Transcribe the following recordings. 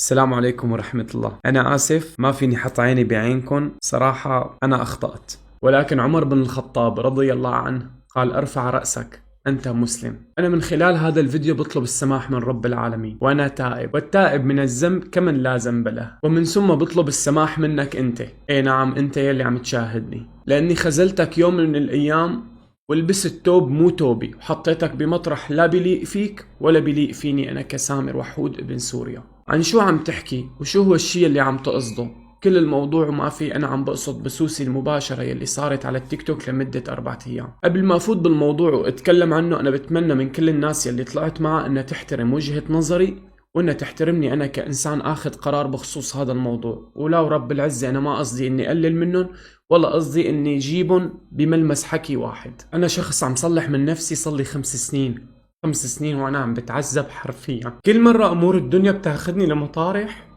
السلام عليكم ورحمة الله. أنا آسف ما فيني حط عيني بعينكم، صراحة أنا أخطأت، ولكن عمر بن الخطاب رضي الله عنه قال: ارفع رأسك أنت مسلم. أنا من خلال هذا الفيديو بطلب السماح من رب العالمين، وأنا تائب، والتائب من الذنب كمن لا ذنب له، ومن ثم بطلب السماح منك أنت، أي نعم أنت يلي عم تشاهدني، لأني خذلتك يوم من الأيام ولبست توب مو توبي، وحطيتك بمطرح لا بليق فيك ولا بليق فيني أنا كسامر وحود ابن سوريا. عن شو عم تحكي وشو هو الشي اللي عم تقصده؟ كل الموضوع وما في أنا عم بقصد بسوسي المباشرة يلي صارت على التيك توك لمدة 4 أيام. قبل ما أفوت بالموضوع وأتكلم عنه، أنا بتمنى من كل الناس يلي طلعت معها أنها تحترم وجهة نظري، وأنها تحترمني أنا كإنسان آخذ قرار بخصوص هذا الموضوع. ولا ورب العزة أنا ما قصدي أني أقلل منهم، ولا قصدي أني جيبهم بملمس حكي واحد. أنا شخص عم صلح من نفسي صلي 5 سنين، 5 سنين وأنا عم بتعذب حرفيا. كل مرة أمور الدنيا بتاخدني لمطارح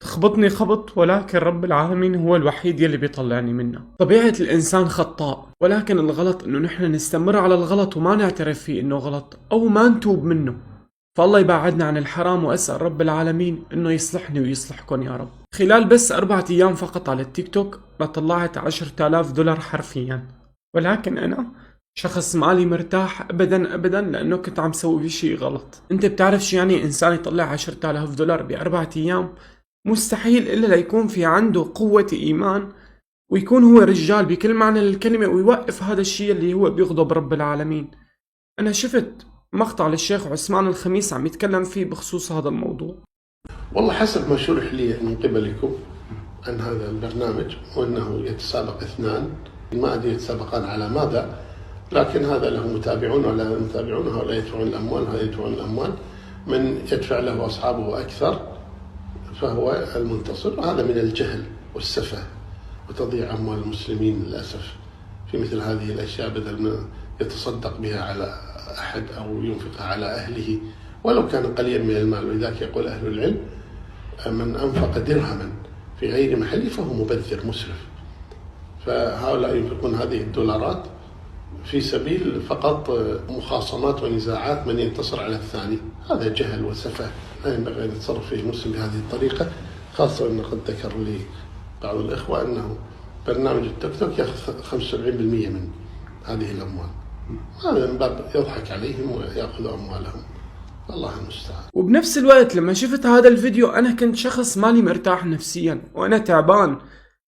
تخبطني خبط، ولكن رب العالمين هو الوحيد يلي بيطلعني منها. طبيعة الإنسان خطاء، ولكن الغلط إنه نحن نستمر على الغلط وما نعترف فيه إنه غلط أو ما نتوب منه. فالله يبعدنا عن الحرام، وأسأل رب العالمين إنه يصلحني ويصلحكم يا رب. خلال بس 4 أيام فقط على التيك توك طلعت 10,000 دولار حرفيا، ولكن أنا شخص مالي مرتاح ابدا ابدا، لانه كنت عم سوي شيء غلط. انت بتعرف شو يعني انسان يطلع 10,000 دولار ب4 ايام؟ مستحيل الا ليكون في عنده قوة ايمان، ويكون هو رجال بكل معنى للكلمة، ويوقف هذا الشيء اللي هو بيغضب رب العالمين. انا شفت مقطع للشيخ عثمان الخميس عم يتكلم فيه بخصوص هذا الموضوع. والله حسب ما شرح لي من قبلكم عن هذا البرنامج، وانه يتسابق 2، ما ادري يتسابقان على ماذا، لكن هذا له متابعون ولا متابعون، هؤلاء يدفعون الأموال هؤلاء يدفعون الأموال، من يدفع له أصحابه أكثر فهو المنتصر. هذا من الجهل والسفه وتضييع أموال المسلمين للأسف في مثل هذه الأشياء، بدل ما يتصدق بها على أحد أو ينفقها على أهله ولو كان قليلا من المال. ولذلك يقول أهل العلم: من أنفق درهما في غير محله فهو مبذر مسرف. فهؤلاء ينفقون هذه الدولارات في سبيل فقط مخاصمات ونزاعات من ينتصر على الثاني. هذا جهل وسفه لا ينبغي أن يتصرف فيه المسلم بهذه الطريقة، خاصة أن قد ذكر لي بعض الإخوة أنه برنامج التيك توك يأخذ 75% من هذه الأموال. هذا من باب يضحك عليهم ويأخذ أموالهم، الله المستعان. وبنفس الوقت لما شفت هذا الفيديو أنا كنت شخص مالي مرتاح نفسيا، وأنا تعبان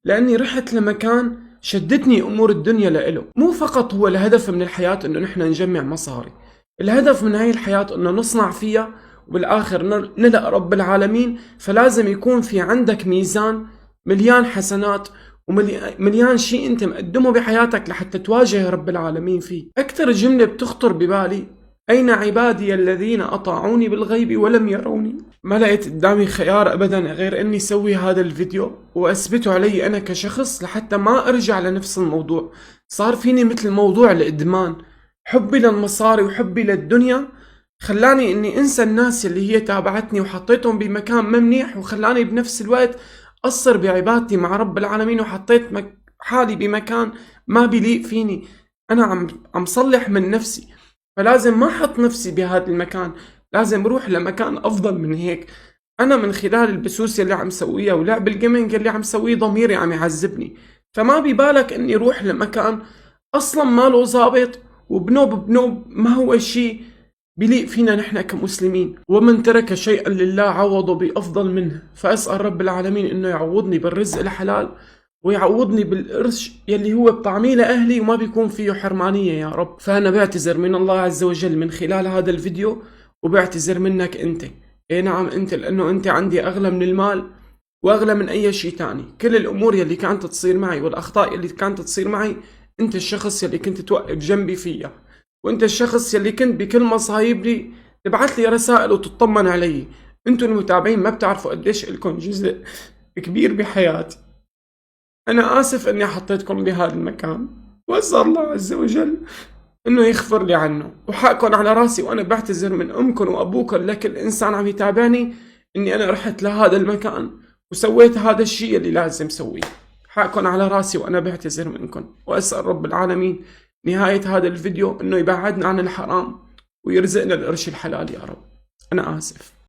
لأني رحت لمكان شدتني أمور الدنيا لإله. مو فقط هو الهدف من الحياة إنه نحن نجمع مصاري، الهدف من هاي الحياة إنه نصنع فيها وبالآخر نلقى رب العالمين. فلازم يكون في عندك ميزان مليان حسنات ومليان شيء أنت مقدمه بحياتك لحتى تواجه رب العالمين فيه. أكثر جملة بتخطر ببالي: أين عبادي الذين أطاعوني بالغيب ولم يروني؟ ما لقيت قدامي خيار أبدا غير أني سوي هذا الفيديو وأثبته علي أنا كشخص لحتى ما أرجع لنفس الموضوع. صار فيني مثل موضوع الإدمان، حبي للمصاري وحبي للدنيا خلاني أني أنسى الناس اللي هي تابعتني وحطيتهم بمكان ما منيح، وخلاني بنفس الوقت أقصر بعبادتي مع رب العالمين، وحطيت حالي بمكان ما بيليق فيني. أنا عم صلح من نفسي، فلازم ما أحط نفسي بهذا المكان، لازم أروح لمكان أفضل من هيك. أنا من خلال البسوس اللي عم سويها ولعب الجيمنج اللي عم سويه ضميري عم يعذبني، فما ببالك أني روح لمكان أصلا ما له ضابط، وبنوب ما هو شيء بليق فينا نحن كمسلمين. ومن ترك شيئا لله عوضه بأفضل منه. فأسأل رب العالمين إنه يعوضني بالرزق الحلال، ويعوضني بالقرش يلي هو بطعميه لأهلي وما بيكون فيه حرمانية يا رب. فأنا بعتذر من الله عز وجل من خلال هذا الفيديو، وبعتذر منك أنت، إيه نعم أنت، لأنه أنت عندي أغلى من المال وأغلى من أي شيء تاني. كل الأمور يلي كانت تصير معي والأخطاء يلي كانت تصير معي، أنت الشخص يلي كنت توقف جنبي فيها، وأنت الشخص يلي كنت بكل مصايبني تبعت لي رسائل وتطمن علي. أنتوا المتابعين ما بتعرفوا قديش لكم جزء كبير بحياتي. أنا آسف أني حطيتكم بهذا المكان، وأسأل الله عز وجل أنه يغفر لي عنه، وحقكم على راسي. وأنا بعتذر من أمكم وأبوكم لكل إنسان عم يتابعني أني أنا رحت لهذا المكان وسويت هذا الشيء اللي لازم سويه. حقكم على راسي وأنا بعتذر منكم، وأسأل رب العالمين نهاية هذا الفيديو أنه يبعدنا عن الحرام ويرزقنا القرش الحلال يا رب. أنا آسف.